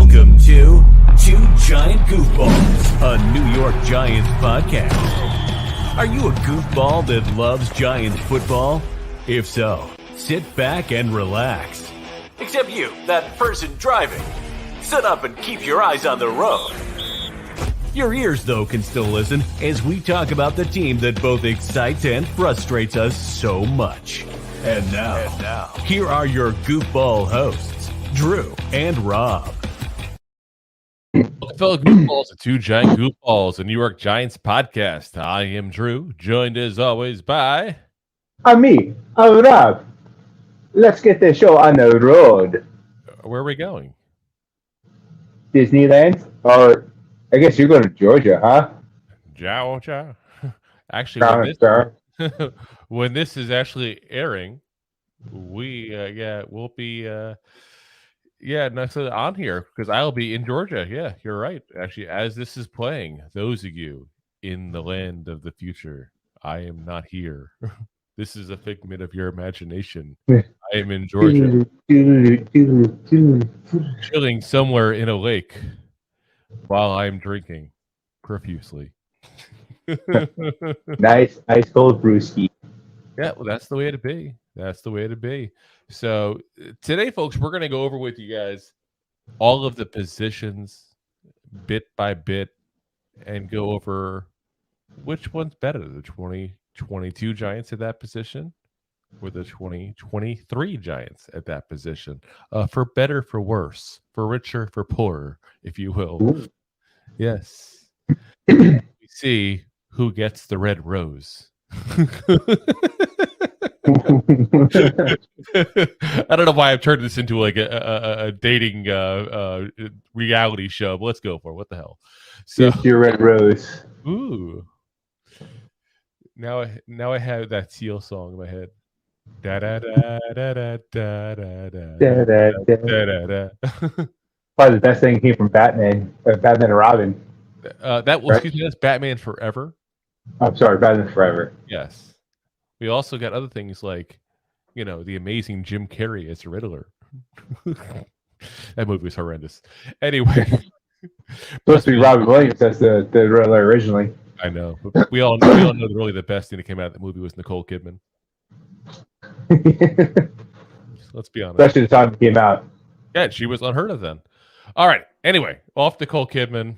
Welcome to Two Giant Goofballs, a New York Giants podcast. Are you a goofball that loves Giants football? If so, sit back and relax. Except you, that person driving. Sit up and keep your eyes on the road. Your ears, though, can still listen as we talk about the team that both excites and frustrates us so much. And now, here are your goofball hosts, Drew and Rob. Fellow goofballs, the Two Giant Goofballs, a New York Giants podcast. I am Drew, joined as always by... I'm Rob. Let's get the show on the road. Where are we going? Disneyland? Or I guess you're going to Georgia, huh? Ciao. Actually, when this is actually airing, we'll be next on here because I'll be in Georgia. Yeah, you're right. Actually, as this is playing, those of you in the land of the future, I am not here. This is a figment of your imagination. I am in Georgia, chilling somewhere in a lake while I'm drinking profusely. Nice cold brewski. Yeah, well, that's the way to be. That's the way to be. So today, folks, we're going to go over with you guys all of the positions bit by bit and go over which one's better, the 2022 Giants at that position or the 2023 Giants at that position, for better, for worse, for richer, for poorer, if you will. Ooh. Yes. We see who gets the red rose. I don't know why I've turned this into like a dating reality show, but let's go for it. What the hell? So it's your red rose. Ooh. Now I have that Seal song in my head. Da da da da da da da da da da. Probably the best thing came from Batman and Robin. Excuse me, that's Batman Forever. I'm sorry, Batman Forever. Yes. We also got other things like, the amazing Jim Carrey as the Riddler. That movie was horrendous. Anyway. Supposed to be Robin Williams as the Riddler originally. I know. But we all know that really the best thing that came out of that movie was Nicole Kidman. Let's be honest. Especially the time it came out. Yeah, she was unheard of then. All right. Anyway, off Nicole Kidman.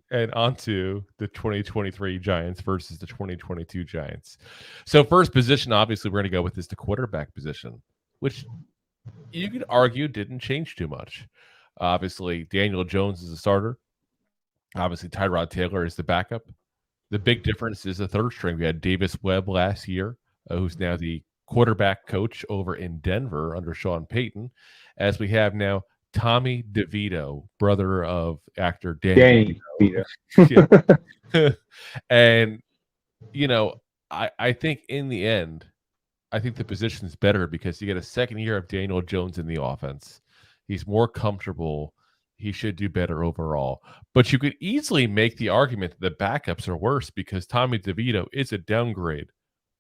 And on to the 2023 Giants versus the 2022 Giants. So first position, obviously, we're going to go with is the quarterback position, which you could argue didn't change too much. Obviously, Daniel Jones is a starter. Obviously, Tyrod Taylor is the backup. The big difference is the third string. We had Davis Webb last year, who's now the quarterback coach over in Denver under Sean Payton, as we have now Tommy DeVito, brother of actor Danny DeVito. And, I think in the end, I think the position's better because you get a second year of Daniel Jones in the offense. He's more comfortable. He should do better overall. But you could easily make the argument that the backups are worse because Tommy DeVito is a downgrade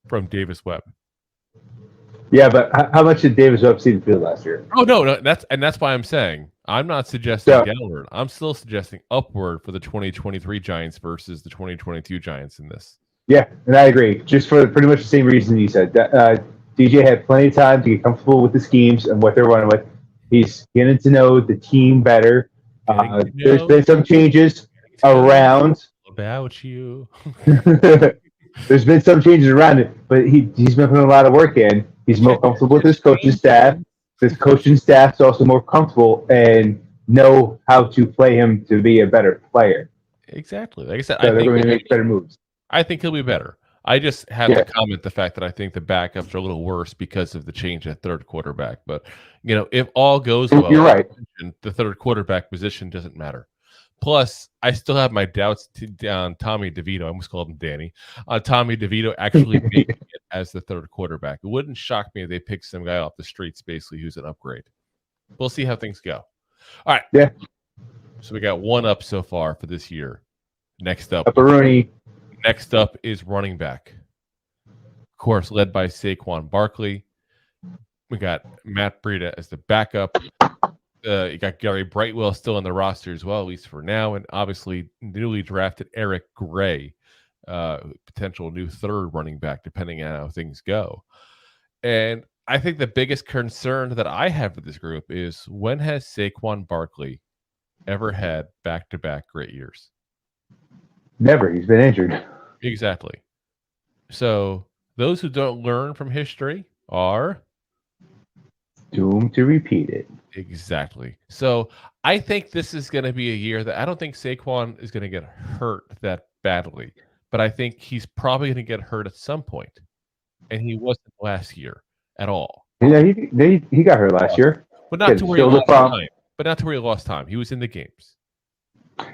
from Davis Webb. Yeah, but how much did Davis Webb see the field last year? Oh no, that's why I'm saying I'm not suggesting downward. I'm still suggesting upward for the 2023 Giants versus the 2022 Giants in this. Yeah, and I agree. Just for pretty much the same reason you said. DJ had plenty of time to get comfortable with the schemes and what they're running with. He's getting to know the team better. There's been some changes around. About you. There's been some changes around it, but he's been putting a lot of work in. He's more comfortable with his coaching staff. His coaching staff's also more comfortable and know how to play him to be a better player. Exactly. Like I said, so they're going to make better moves. I think he'll be better. I just have to comment the fact that I think the backups are a little worse because of the change at third quarterback. But, if all goes well, you're right. The third quarterback position doesn't matter. Plus, I still have my doubts on Tommy DeVito. I almost called him Danny. Tommy DeVito actually making it as the third quarterback. It wouldn't shock me if they picked some guy off the streets, basically, who's an upgrade. We'll see how things go. All right. Yeah. So we got one up so far for this year. Next up. Next up is running back. Of course, led by Saquon Barkley. We got Matt Breida as the backup. You got Gary Brightwell still on the roster as well, at least for now, and obviously newly drafted Eric Gray, potential new third running back, depending on how things go. And I think the biggest concern that I have with this group is, when has Saquon Barkley ever had back-to-back great years? Never. He's been injured. Exactly. So those who don't learn from history are doomed to repeat it. Exactly. So I think this is going to be a year that I don't think Saquon is going to get hurt that badly, but I think he's probably going to get hurt at some point, and he wasn't last year at all. Yeah, he got hurt last year, but not to where he lost time. But not to where he lost time. He was in the games.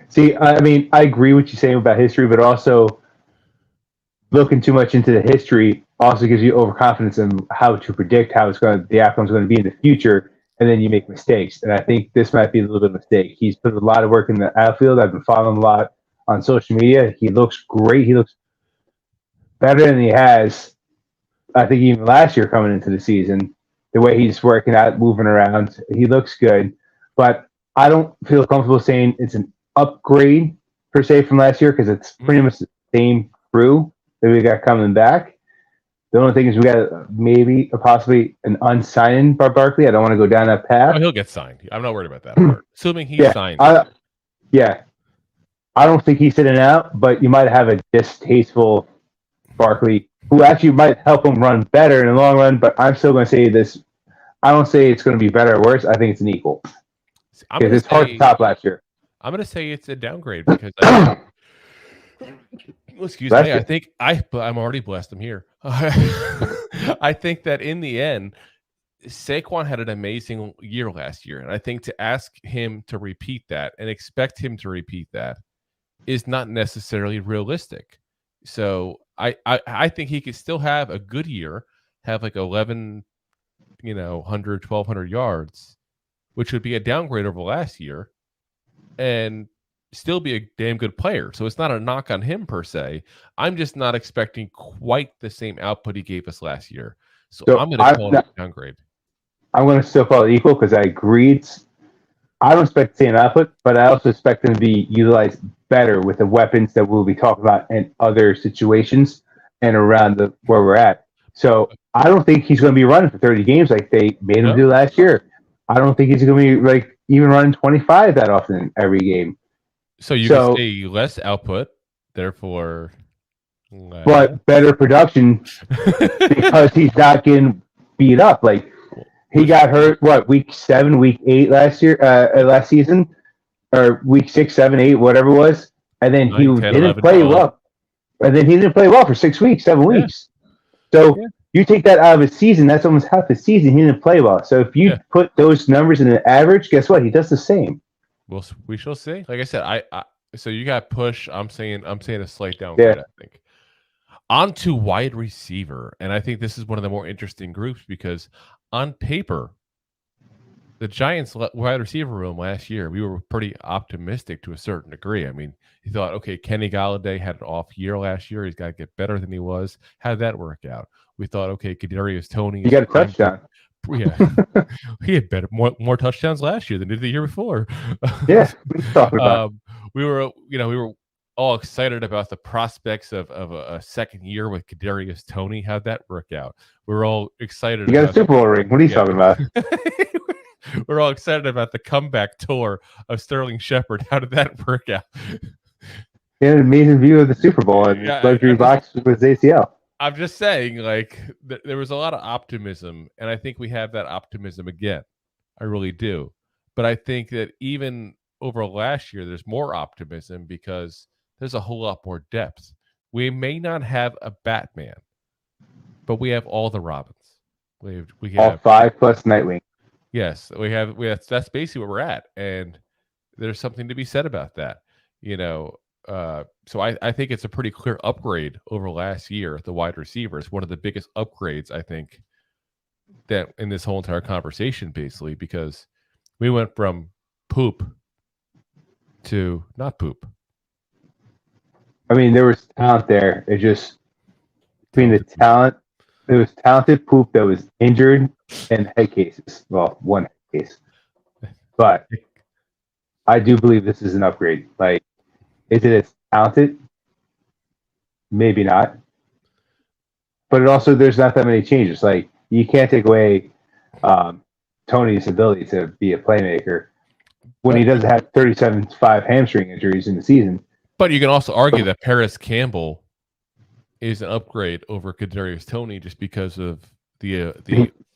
See, I mean, I agree with you saying about history, but also looking too much into the history also gives you overconfidence in how to predict how the outcome's going to be in the future, and then you make mistakes. And I think this might be a little bit of a mistake. He's put a lot of work in the outfield. I've been following him a lot on social media. He looks great. He looks better than he has, I think, even last year coming into the season. The way he's working out, moving around, he looks good. But I don't feel comfortable saying it's an upgrade per se from last year, because it's pretty much the same crew that we got coming back. The only thing is we got maybe possibly an unsigned Barkley. I don't want to go down that path. Oh, he'll get signed. I'm not worried about that part. Assuming he's signed. I don't think he's sitting out, but you might have a distasteful Barkley who actually might help him run better in the long run. But I'm still going to say this. I don't say it's going to be better or worse. I think it's an equal. Because it's hard to top last year. I'm going to say it's a downgrade because excuse me. I think I'm already blessed. I'm here. I think that in the end, Saquon had an amazing year last year, and I think to ask him to repeat that and expect him to repeat that is not necessarily realistic. So I think he could still have a good year, have like 1,100, 1,200 yards, which would be a downgrade over last year, and still be a damn good player. So it's not a knock on him per se. I'm just not expecting quite the same output he gave us last year. So I'm going to call it a downgrade. I'm going to still call it equal because I agreed. I don't expect the same output, but I also expect him to be utilized better with the weapons that we'll be talking about in other situations and around where we're at. So I don't think he's going to be running for 30 games like they made him do last year. I don't think he's going to be like even running 25 that often every game. So you can say less output, therefore, but better production because he's not getting beat up. Like he got hurt, week 7, week 8 last season, or week 6, 7, 8, whatever it was, and then 9, 10, didn't play well. And then he didn't play well for 6 weeks, 7 weeks. So you take that out of his season, that's almost half his season. He didn't play well. So if you put those numbers in an average, guess what? He does the same. Well, we shall see. Like I said, so you got push. I'm saying a slight downgrade. I think. On to wide receiver, and I think this is one of the more interesting groups because on paper, the Giants' wide receiver room last year, we were pretty optimistic to a certain degree. I mean, you thought, okay, Kenny Golladay had an off year last year. He's got to get better than he was. How'd that work out? We thought, okay, Kadarius Toney. He got a touchdown. Yeah, he had more touchdowns last year than did the year before. Yeah, we were all excited about the prospects of a second year with Kadarius Toney. How'd that work out? We were all excited. You got a Super Bowl ring. What are you talking about? We're all excited about the comeback tour of Sterling Shepard. How did that work out? He had an amazing view of the Super Bowl and luxury box with his ACL. I'm just saying, like, there was a lot of optimism, and I think we have that optimism again. I really do. But I think that even over last year, there's more optimism because there's a whole lot more depth. We may not have a Batman, but we have all the Robins. We have all 5 plus Nightwing. Yes, we have. That's basically where we're at, and there's something to be said about that. So I think it's a pretty clear upgrade over last year. The wide receiver is one of the biggest upgrades, I think, that in this whole entire conversation, basically, because we went from poop to not poop. I mean, there was talent there. It just between the talent, there was talented poop that was injured and head cases. Well, one head case. but I do believe this is an upgrade. Like, is it as talented? Maybe not. But it also, there's not that many changes. Like, you can't take away Tony's ability to be a playmaker when he doesn't have 37-5 hamstring injuries in the season. But you can also argue that Paris Campbell is an upgrade over Kadarius Toney just because of the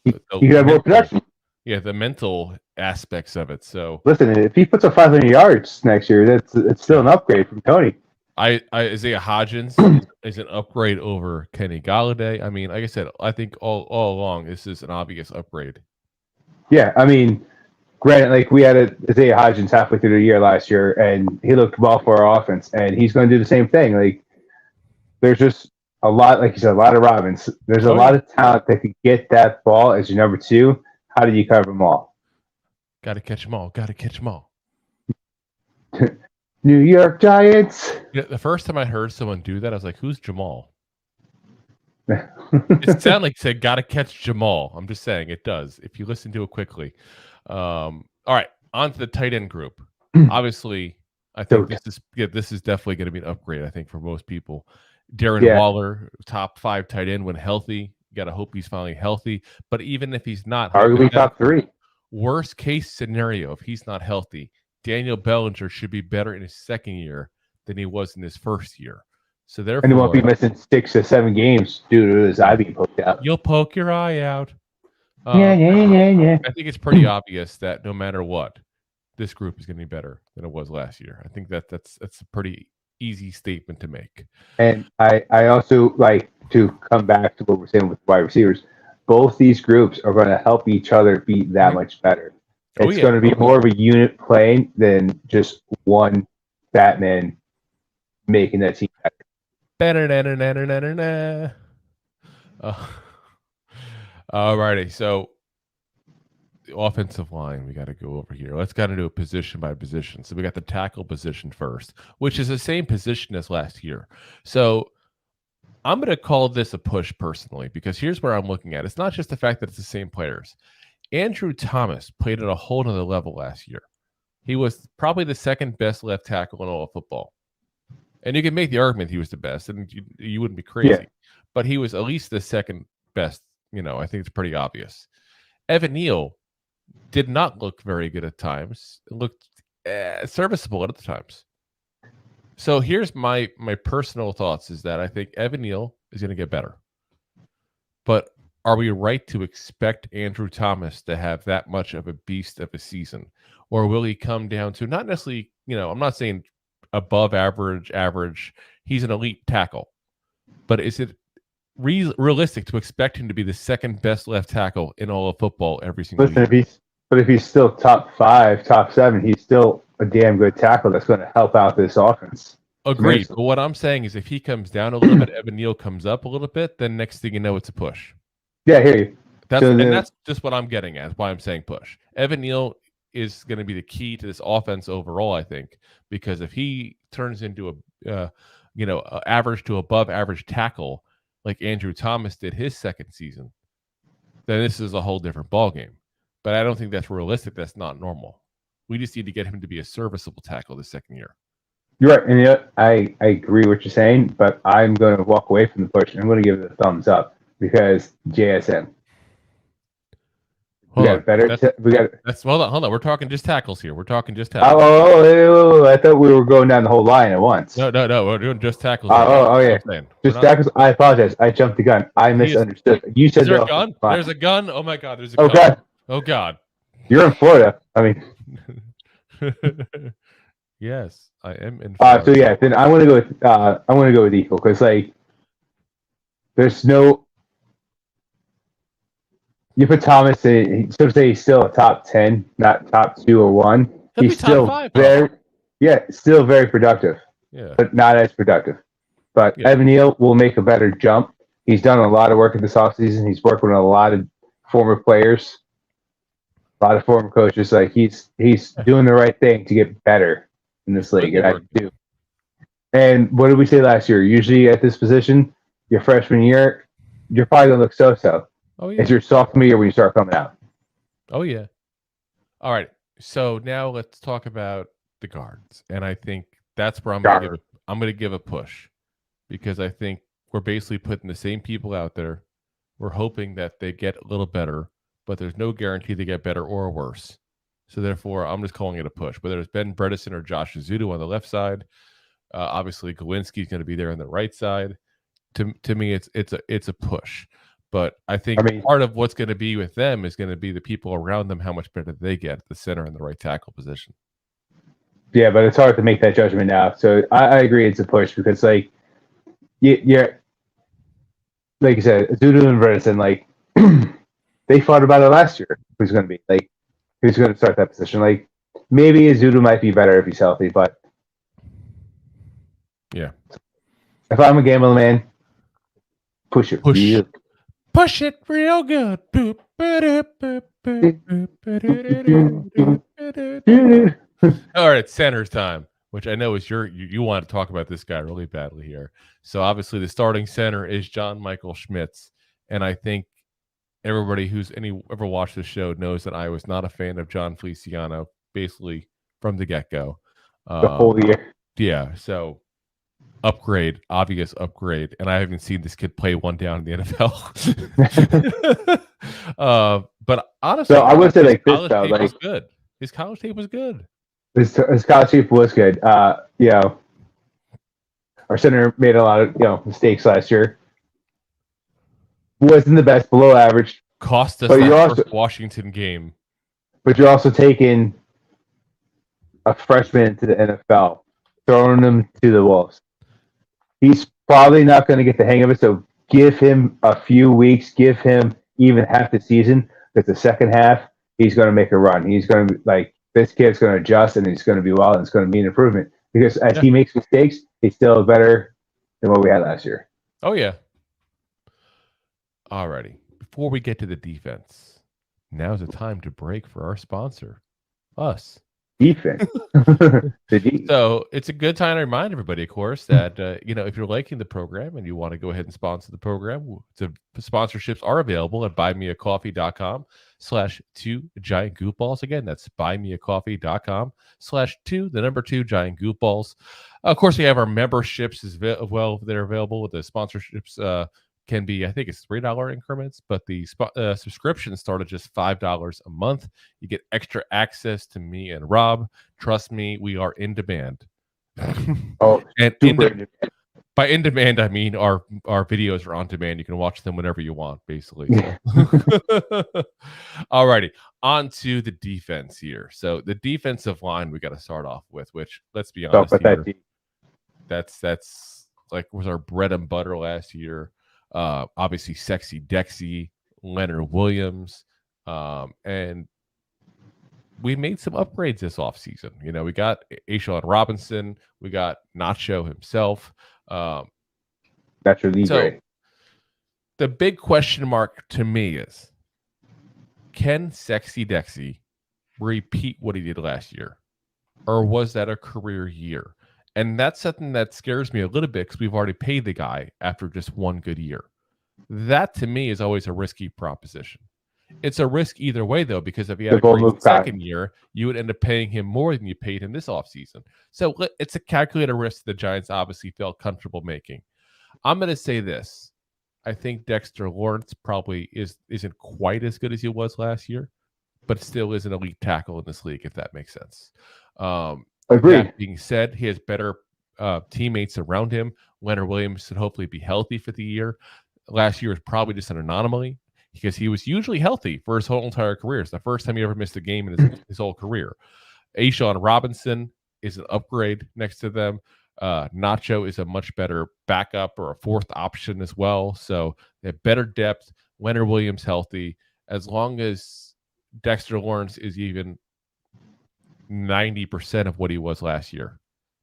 you got more production. Yeah, the mental aspects of it. So listen, if he puts up 500 yards next year, it's still an upgrade from Tony. Isaiah Hodgins is an upgrade over Kenny Galladay. I mean, like I said, I think all along this is an obvious upgrade. Yeah, I mean, granted, like we had Isaiah Hodgins halfway through the year last year, and he looked well for our offense, and he's going to do the same thing. Like, there's just a lot, like you said, a lot of Robins. There's a lot of talent that could get that ball as your number two. How do you cover them all? Got to catch them all. Got to catch them all. New York Giants. Yeah, the first time I heard someone do that, I was like, "Who's Jamal?" It sounded like said, "Got to catch Jamal." I'm just saying it does if you listen to it quickly. All right, on to the tight end group. Obviously, I think this is definitely going to be an upgrade. I think for most people, Darren Waller, top 5 tight end when healthy. You got to hope he's finally healthy. But even if he's not, arguably top 3. Worst case scenario, if he's not healthy, Daniel Bellinger should be better in his second year than he was in his first year. So therefore, and he won't be missing 6 or 7 games due to his eye being poked out. You'll poke your eye out. Yeah. I think it's pretty obvious that no matter what, this group is going to be better than it was last year. I think that's a pretty easy statement to make. And I also like to come back to what we're saying with wide receivers. Both these groups are going to help each other be that much better. It's going to be more of a unit playing than just one Batman making that team better. Alrighty, so the offensive line, we got to go over here. Let's kind of do a position by position. So we got the tackle position first, which is the same position as last year. So I'm going to call this a push personally, because here's where I'm looking at. It's not just the fact that it's the same players. Andrew Thomas played at a whole nother level last year. He was probably the second best left tackle in all of football. And you can make the argument he was the best, and you wouldn't be crazy. Yeah. But he was at least the second best. I think it's pretty obvious. Evan Neal did not look very good at times. It looked serviceable at other times. So here's my personal thoughts is that I think Evan Neal is going to get better. But are we right to expect Andrew Thomas to have that much of a beast of a season? Or will he come down to not necessarily, I'm not saying above average. He's an elite tackle. But is it realistic to expect him to be the second best left tackle in all of football every single year? If he's still top 5, top 7, he's still a damn good tackle that's going to help out this offense. Agreed. But what I'm saying is if he comes down a little bit, Evan Neal comes up a little bit, then next thing you know, it's a push. Yeah, I hear you. That's just what I'm getting at, why I'm saying push. Evan Neal is going to be the key to this offense overall, I think, because if he turns into a average to above average tackle like Andrew Thomas did his second season, then this is a whole different ballgame. But I don't think that's realistic. That's not normal. We just need to get him to be a serviceable tackle the second year. You're right. And I agree with what you're saying, but I'm going to walk away from the push. I'm going to give it a thumbs up because JSN. Hold on. We're talking just tackles here. Oh, I thought we were going down the whole line at once. No. We're doing just tackles. Yeah. Just tackles. I apologize. I jumped the gun. I misunderstood. You said there a gun? There's a gun. Oh my God. There's a gun. God. Oh God. You're in Florida. I mean. Yes, I am in Florida. So yeah, then I want to go with equal because there's no. You put Thomas in, so to say he's still a top 10, not top 2 or 1. He's still 5, still very productive. Yeah. But not as productive. But Evan Neal will make a better jump. He's done a lot of work in this offseason. He's worked with a lot of former players, a lot of former coaches. Like he's doing the right thing to get better in this league. And I do. And what did we say last year? Usually at this position, your freshman year, you're probably gonna look so-so. Oh, yeah. It's your sophomore year when you start coming out. Oh, yeah. All right. So now let's talk about the guards, and I think that's where I'm going to give a push, because I think we're basically putting the same people out there. We're hoping that they get a little better, but there's no guarantee they get better or worse. So therefore, I'm just calling it a push. Whether it's Ben Bredesen or Josh Azudu on the left side, obviously Gawinski's going to be there on the right side. To me, it's a push. But I think part of what's going to be with them is going to be the people around them, how much better they get at the center and the right tackle position. Yeah, but it's hard to make that judgment now. So I agree it's a push because, like, you're like you said, Azudu and Bredesen, like, they fought about it last year. Who's going to be, like, who's going to start that position? Like, maybe Azudu might be better if he's healthy, but yeah. If I'm a gambling man, push it. Push it real good. All right, center's time, which I know is you want to talk about this guy really badly here. So obviously the starting center is John Michael Schmitz, and I think everybody who's ever watched the show knows that I was not a fan of John Feliciano, basically from the get-go. The whole year. Yeah, so obvious upgrade, and I haven't seen this kid play one down in the NFL. But honestly, so I would say like this though, like was good. His college tape was good. His college tape was good. You know, our center made a lot of mistakes last year. Wasn't the best, below average. Cost us that first Washington game. But you're also taking a freshman to the NFL, throwing him to the wolves. He's probably not going to get the hang of it, so give him a few weeks, give him even half the season, because the second half, he's going to make a run. He's going to be like, this kid's going to adjust, and he's going to be well, and it's going to be an improvement. Because as he makes mistakes, he's still better than what we had last year. Oh, yeah. Alrighty. Before we get to the defense, now's the time to break for our sponsor, us. Defense. So it's a good time to remind everybody, of course, that if you're liking the program and you want to go ahead and sponsor the program, the sponsorships are available at buymeacoffee.com/2giantgoofballs. Again, that's buymeacoffee.com/2 Of course, we have our memberships as well that are available. With the sponsorships can be, I think it's $3 increments, but the subscriptions start at just $5 a month. You get extra access to me and Rob. Trust me, we are in demand. Oh, and by in demand, I mean our videos are on demand. You can watch them whenever you want, basically. So. All righty, on to the defense here. So the defensive line we got to start off with, which, let's be honest, that's like was our bread and butter last year. Obviously Sexy Dexy, Leonard Williams, and we made some upgrades this offseason. We got Ashawn Robinson, we got Nacho himself. That's really great. The big question mark to me is, can Sexy Dexy repeat what he did last year, or was that a career year? And that's something that scares me a little bit, because we've already paid the guy after just one good year. That, to me, is always a risky proposition. It's a risk either way, though, because if he had a great second year, you would end up paying him more than you paid him this offseason. So it's a calculated risk the Giants obviously felt comfortable making. I'm going to say this. I think Dexter Lawrence probably isn't quite as good as he was last year, but still is an elite tackle in this league, if that makes sense. Agreed. That being said, he has better teammates around him. Leonard Williams should hopefully be healthy for the year. Last year was probably just an anomaly, because he was usually healthy for his whole entire career. It's the first time he ever missed a game in his whole career. Ashawn Robinson is an upgrade next to them. Nacho is a much better backup or a fourth option as well. So they have better depth. Leonard Williams healthy. As long as Dexter Lawrence is even 90% of what he was last year,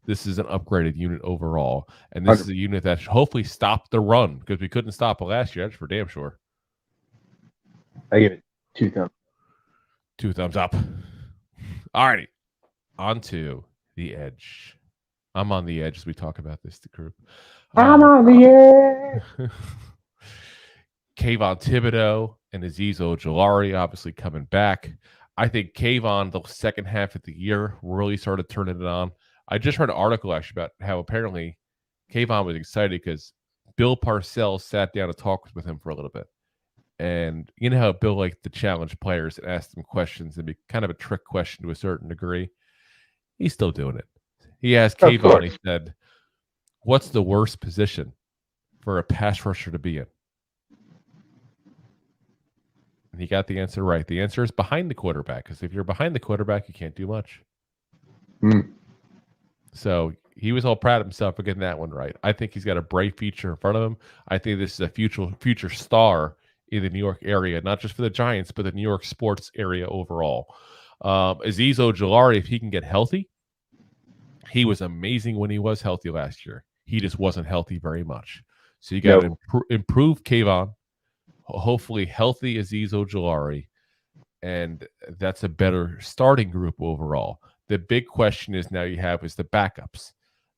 this is an upgraded unit overall, and this is a unit that should hopefully stop the run, because we couldn't stop it last year. That's for damn sure. I give it 2 thumbs. 2 thumbs up. All righty, on to the edge. I'm on the edge as we talk about this, the group. I'm on the edge. Kayvon Thibodeau and Azeez Ojulari obviously coming back. I think Kayvon, the second half of the year, really started turning it on. I just read an article actually about how apparently Kayvon was excited because Bill Parcells sat down and talked with him for a little bit. And you know how Bill liked to challenge players and ask them questions and be kind of a trick question to a certain degree? He's still doing it. He asked Kayvon, he said, what's the worst position for a pass rusher to be in? And he got the answer right. The answer is behind the quarterback, because if you're behind the quarterback, you can't do much. So he was all proud of himself for getting that one right. I think he's got a bright future in front of him. I think this is a future star in the New York area, not just for the Giants, but the New York sports area overall. Azeez Ojulari, if he can get healthy, he was amazing when he was healthy last year. He just wasn't healthy very much. So you got to improve Kayvon, hopefully healthy Azeez Ojulari, and that's a better starting group overall. The big question is now you have is the backups.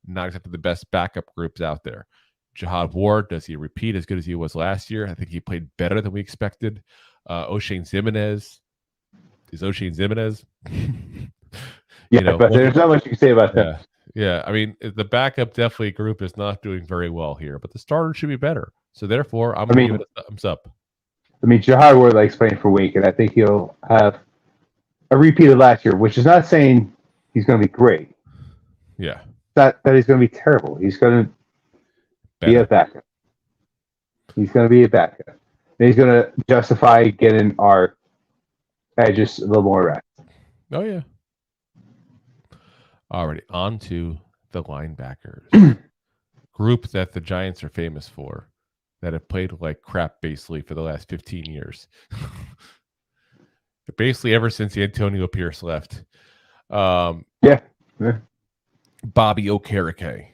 Not exactly the best backup groups out there. Jihad Ward, does he repeat as good as he was last year? I think he played better than we expected. O'Shane Ximenez. Is O'Shane Ximenez? But there's not much you can say about that. Yeah, I mean, the backup definitely group is not doing very well here, but the starter should be better. So therefore, I'm going to give it a thumbs up. I mean, Jihad Ward likes playing for Wake, and I think he'll have a repeat of last year, which is not saying he's going to be great. Yeah. Not that he's going to be terrible. He's going to be a backup. He's going to be a backup. And he's going to justify getting our edges a little more rest. Oh, yeah. Alrighty, on to the linebackers. Group that the Giants are famous for, that have played like crap basically for the last 15 years. Basically ever since Antonio Pierce left. Yeah. Bobby Okereke,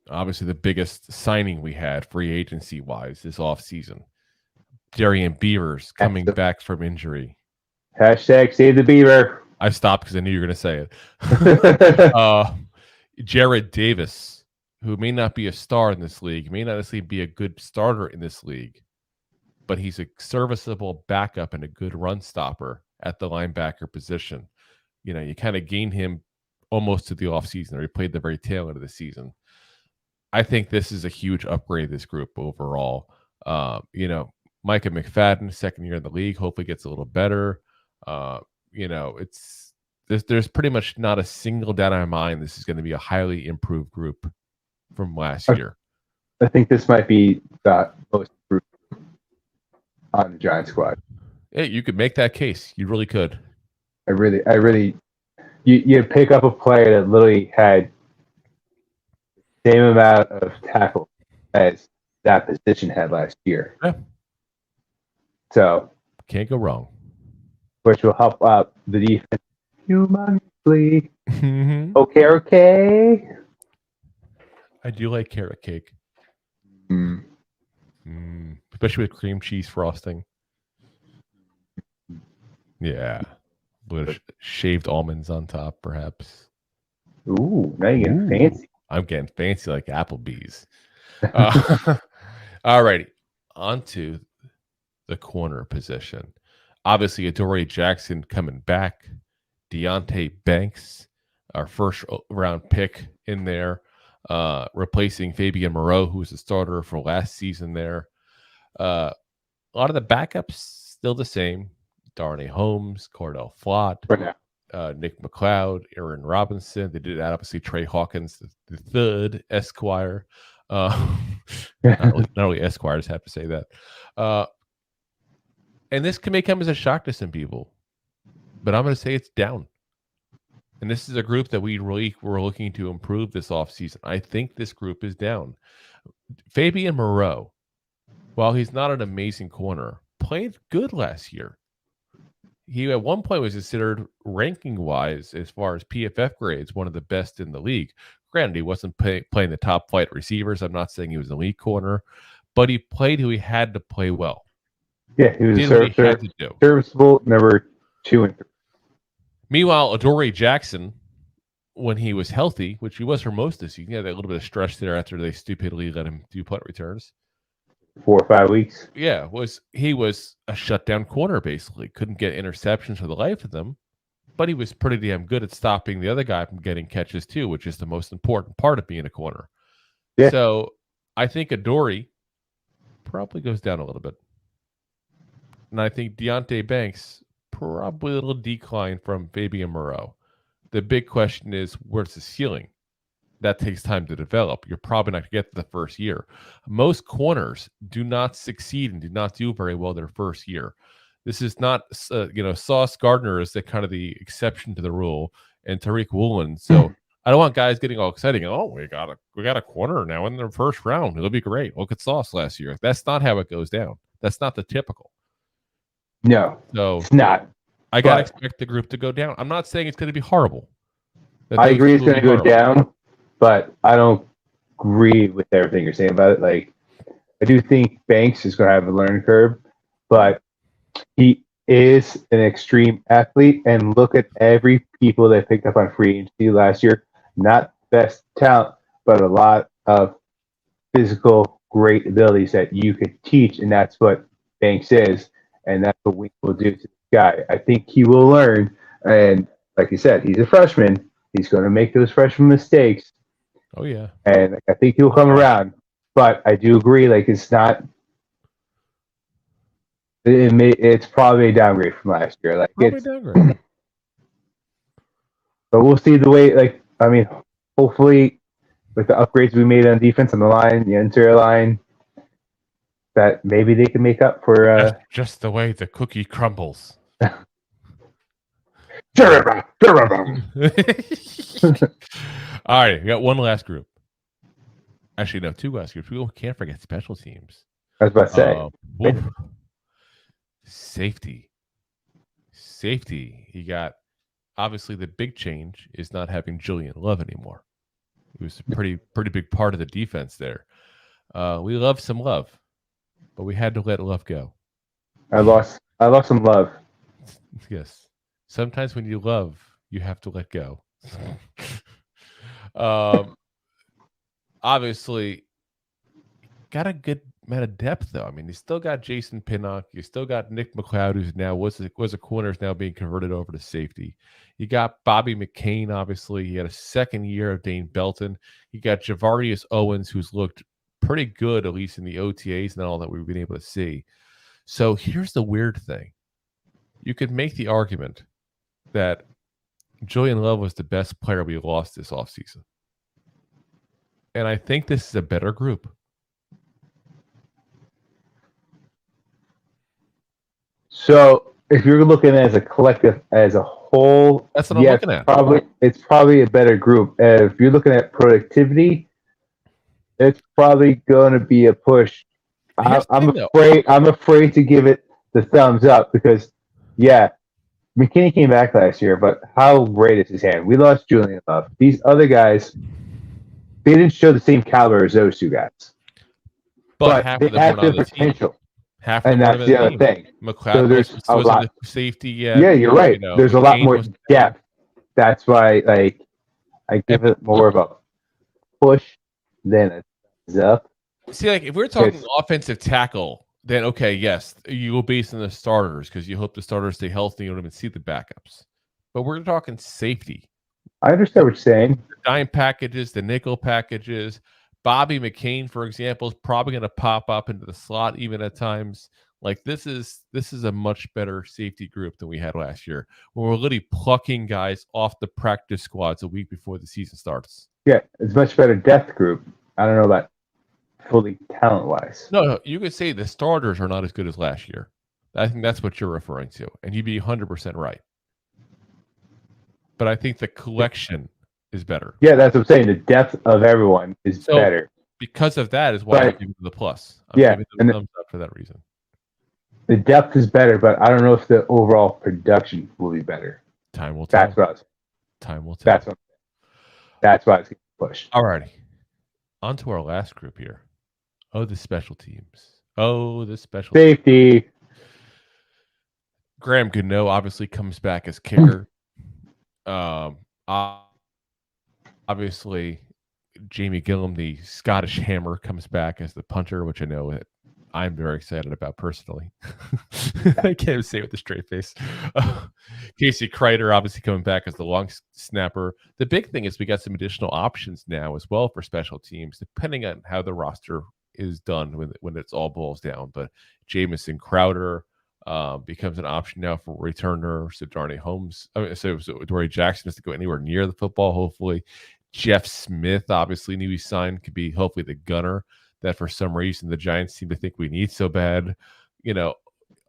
obviously the biggest signing we had free agency wise this offseason. Darian Beavers coming back from injury. Hashtag save the Beaver. I stopped because I knew you were going to say it. Jared Davis, who may not be a star in this league, may not necessarily be a good starter in this league, but he's a serviceable backup and a good run stopper at the linebacker position. You know, you kind of gain him almost to the offseason, or he played the very tail end of the season. I think this is a huge upgrade, this group overall. Micah McFadden, second year in the league, hopefully gets a little better. There's pretty much not a single doubt in my mind this is going to be a highly improved group from last year. I think this might be the most improved on the Giants squad. Hey, you could make that case. You really could. I really, you pick up a player that literally had the same amount of tackle as that position had last year. Yeah. So can't go wrong. Which will help out the defense humongously. Mm-hmm. Okay. I do like carrot cake. Especially with cream cheese frosting. Yeah. With shaved almonds on top, perhaps. Ooh, now you're getting fancy. I'm getting fancy like Applebee's. All righty. On to the corner position. Obviously, Adoree Jackson coming back. Deonte Banks, our first round pick in there, replacing Fabian Moreau, who was the starter for last season there. A lot of the backups still the same. Darnay Holmes, Cordell Flott, Nick McLeod, Aaron Robinson. They did add obviously Trey Hawkins, the third Esquire. Not only Esquire, I just have to say that. And this may come as a shock to some people, but I'm going to say it's down. And this is a group that we really were looking to improve this offseason. I think this group is down. Fabian Moreau, while he's not an amazing corner, played good last year. He at one point was considered ranking-wise, as far as PFF grades, one of the best in the league. Granted, he wasn't playing the top flight receivers. I'm not saying he was an elite corner, but he played who he had to play well. Yeah, he was a serviceable number 2 and 3. Meanwhile, Adoree Jackson, when he was healthy, which he was for most of this season, he had a little bit of stress there after they stupidly let him do punt returns. 4 or 5 weeks. Yeah, he was a shutdown corner basically. Couldn't get interceptions for the life of them, but he was pretty damn good at stopping the other guy from getting catches too, which is the most important part of being a corner. Yeah. So I think Adoree probably goes down a little bit. And I think Deontay Banks probably a little decline from Fabian Moreau. The big question is, where's the ceiling? That takes time to develop. You're probably not going to get to the first year. Most corners do not succeed and do not do very well their first year. This is not, Sauce Gardner is the kind of the exception to the rule, and Tariq Woolen. So I don't want guys getting all exciting. Oh, we got a corner now in the first round. It'll be great. Look at Sauce last year. That's not how it goes down. That's not the typical. No, so it's not. I gotta expect the group to go down. I'm not saying it's going to be horrible. I agree it's going to go down, but I don't agree with everything you're saying about it. Like, I do think Banks is going to have a learning curve, but he is an extreme athlete. And look at every people that picked up on free agency last year. Not best talent, but a lot of physical great abilities that you could teach, and that's what Banks is, and that's what we will do to this guy. I think he will learn, and like you said, he's a freshman. He's going to make those freshman mistakes. Oh, yeah. And I think he'll come around. But I do agree, like, it's not – it's probably a downgrade from last year. Like, probably it's downgrade. But we'll see the way – like, I mean, hopefully with the upgrades we made on defense on the line, the interior line, that maybe they can make up for That's just the way the cookie crumbles. All right, we got one last group. Actually, no, two last groups. We can't forget special teams. I was about to say. Safety. You got, obviously, the big change is not having Julian Love anymore. He was a pretty big part of the defense there. We love some Love, but we had to let Love go. I lost some Love. Yes. Sometimes when you love, you have to let go. Obviously, got a good amount of depth, though. I mean, you still got Jason Pinnock. You still got Nick McLeod, who's now was a corner, is now being converted over to safety. You got Bobby McCain, obviously. He had a second year of Dane Belton. You got Javarius Owens, who's looked pretty good, at least in the OTAs and all that we've been able to see. So here's the weird thing. You could make the argument that Julian Love was the best player we lost this offseason. And I think this is a better group. So if you're looking as a collective, as a whole, that's what I'm looking at. It's probably a better group. If you're looking at productivity, it's probably going to be a push. I'm afraid to give it the thumbs up because, yeah, McKinney came back last year, but how great is his hand? We lost Julian Love. These other guys, they didn't show the same caliber as those two guys. But they have the potential. And that's the other thing. McLeod so there's a lot. Safety, yeah, you're right. There's a lot more depth. That's why, like, I give it more of a push than a thumbs up. See, like, if we're talking offensive tackle, then okay, yes, you go based on the starters because you hope the starters stay healthy. You don't even see the backups. But we're talking safety. I understand what you're saying. The dime packages, the nickel packages. Bobby McCain, for example, is probably going to pop up into the slot even at times. Like, this is a much better safety group than we had last year, when we're literally plucking guys off the practice squads a week before the season starts. Yeah, it's much better depth group. I don't know about fully talent-wise. No, you could say the starters are not as good as last year. I think that's what you're referring to, and you'd be 100% right. But I think the collection is better. Yeah, that's what I'm saying. The depth of everyone is better. Because of that is why I give it the plus. I'm giving the thumbs up for that reason. The depth is better, but I don't know if the overall production will be better. Time will tell. That's what I was saying. Time will tell. That's what I'm saying. That's why it's going to push. All righty. On to our last group here. Oh, the special teams. Safety. Graham Gano obviously comes back as kicker. Obviously, Jamie Gillum, the Scottish Hammer, comes back as the punter, which I know I'm very excited about personally. I can't even say it with a straight face. Casey Kreider obviously coming back as the long snapper. The big thing is we got some additional options now as well for special teams, depending on how the roster is done when it's all boils down. But Jamison Crowder becomes an option now for returner. So Darnay Holmes, so Dory Jackson has to go anywhere near the football. Hopefully, Jeff Smith, obviously newly signed, could be hopefully the gunner that for some reason the Giants seem to think we need so bad. You know,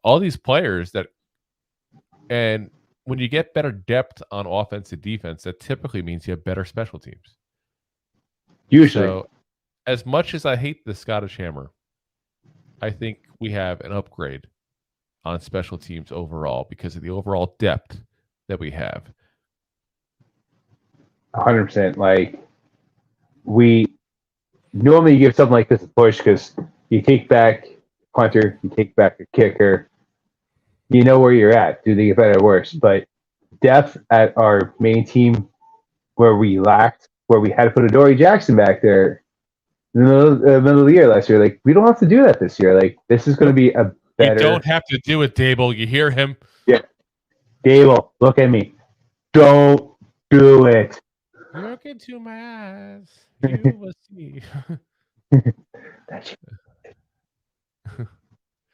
all these players that, and when you get better depth on offense and defense, that typically means you have better special teams. Usually. So, as much as I hate the Scottish Hammer, I think we have an upgrade on special teams overall because of the overall depth that we have. 100%. Like, we normally give something like this a push because you take back punter, you take back a kicker, you know where you're at. Do they get better or worse? But depth at our main team where we lacked, where we had to put a Dory Jackson back there in the middle of the year last year, like, we don't have to do that this year. Like, this is going to be a better. You don't have to do it, Dable. You hear him? Yeah. Dable, look at me. Don't do it. Look into my eyes. You will see.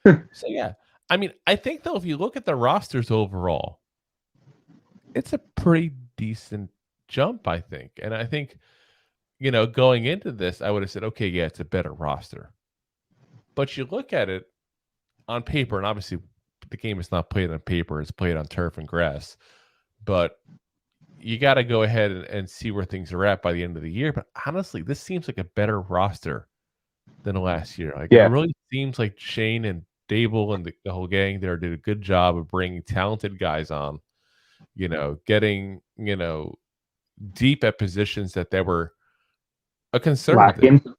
So, yeah. I mean, I think, though, if you look at the rosters overall, it's a pretty decent jump, I think. And I think, you know, going into this, I would have said, okay, yeah, it's a better roster. But you look at it on paper, and obviously the game is not played on paper, it's played on turf and grass. But you got to go ahead and see where things are at by the end of the year. But honestly, this seems like a better roster than last year. Like, it really seems like Shane and Dable and the whole gang there did a good job of bringing talented guys on, you know, getting, you know, deep at positions that they were a concern.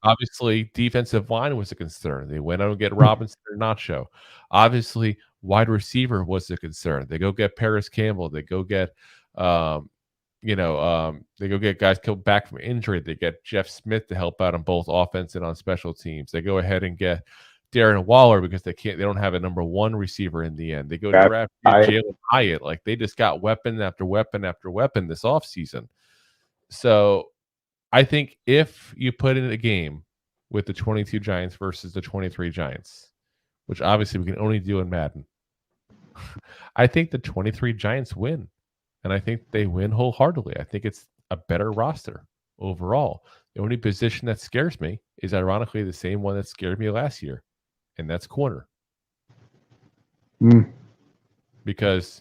Obviously, defensive line was a concern. They went out and get Robinson or Nacho. Obviously, wide receiver was a concern. They go get Paris Campbell. They go get they go get guys killed back from injury. They get Jeff Smith to help out on both offense and on special teams. They go ahead and get Darren Waller because they don't have a number one receiver in the end. They go draft Jalen Hyatt. Like, they just got weapon after weapon after weapon this offseason. So I think if you put in a game with the 22 Giants versus the 23 Giants, which obviously we can only do in Madden, I think the 23 Giants win. And I think they win wholeheartedly. I think it's a better roster overall. The only position that scares me is ironically the same one that scared me last year, and that's corner. Because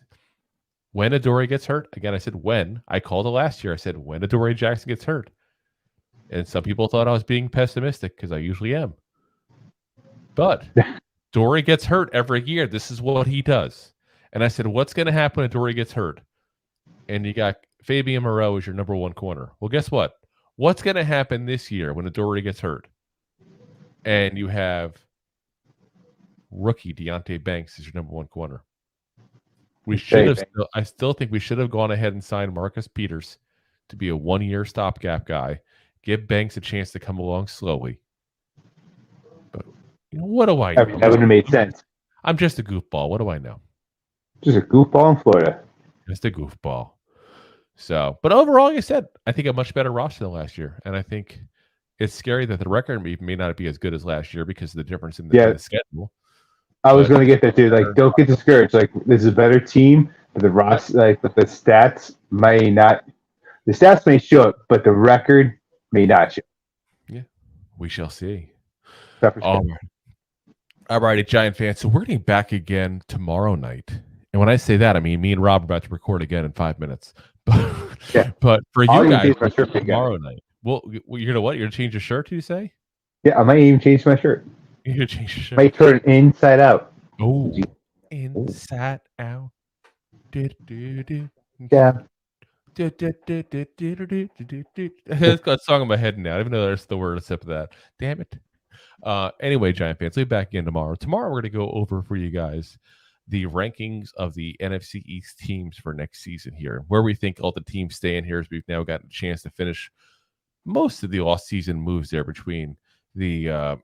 when Adoree gets hurt, again, I said when. I called it last year. I said when Adoree Jackson gets hurt. And some people thought I was being pessimistic because I usually am. But Adoree gets hurt every year. This is what he does. And I said, what's going to happen when Adoree gets hurt? And you got Fabian Moreau as your number one corner. Well, guess what? What's going to happen this year when Adoree gets hurt? And you have rookie Deonte Banks as your number one corner. I still think we should have gone ahead and signed Marcus Peters to be a 1-year stopgap guy. Give Banks a chance to come along slowly. But you know, what do I know? That would have made sense. I'm just a goofball. What do I know? Just a goofball in Florida. Just a goofball. So, but overall, like I said, I think a much better roster than last year. And I think it's scary that the record may not be as good as last year because of the difference in the schedule. I was going to get that too. Like, don't get discouraged. Like, this is a better team, but the roster, like, but the stats may not. The stats may show it, but the record may not show. Yeah, we shall see. All righty, Giant fans. So we're getting back again tomorrow night. And when I say that, I mean me and Rob are about to record again in 5 minutes. But for you guys, tomorrow night. Well, you're gonna what? You're gonna change your shirt? Did you say? Yeah, I might even change my shirt. You're gonna change your shirt. Might turn inside out. Oh, inside out. Yeah. It's got a song in my head now. I even know there's the word except for that. Damn it. Anyway, Giant fans, we'll be back again tomorrow. Tomorrow we're gonna go over for you guys the rankings of the NFC East teams for next season here, where we think all the teams stay in here as we've now gotten a chance to finish most of the off-season moves there between the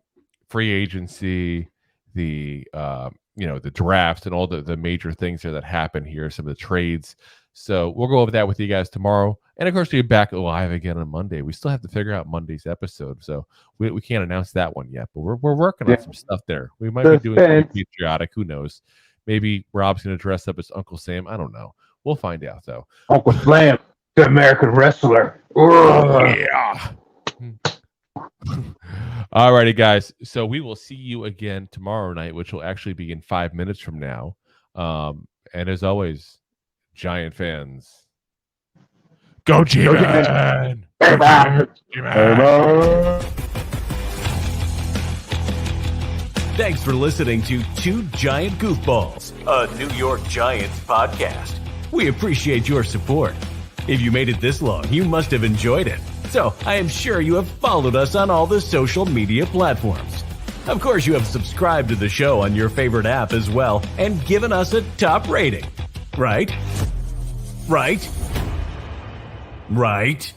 free agency the the draft and all the major things there that happen here, some of the trades. So we'll go over that with you guys tomorrow. And of course, we'll be back live again on Monday. We still have to figure out Monday's episode, so we can't announce that one yet. But we're working on some stuff there. We might be doing something patriotic. Who knows? Maybe Rob's going to dress up as Uncle Sam. I don't know. We'll find out, though. Uncle Slam, the American wrestler. Yeah. All righty, guys. So we will see you again tomorrow night, which will actually be in 5 minutes from now. And as always, Giant fans, go G-Man! Thanks for listening to Two Giant Goofballs, a New York Giants podcast. We appreciate your support. If you made it this long, you must have enjoyed it. So I am sure you have followed us on all the social media platforms. Of course, you have subscribed to the show on your favorite app as well and given us a top rating. Right? Right? Right?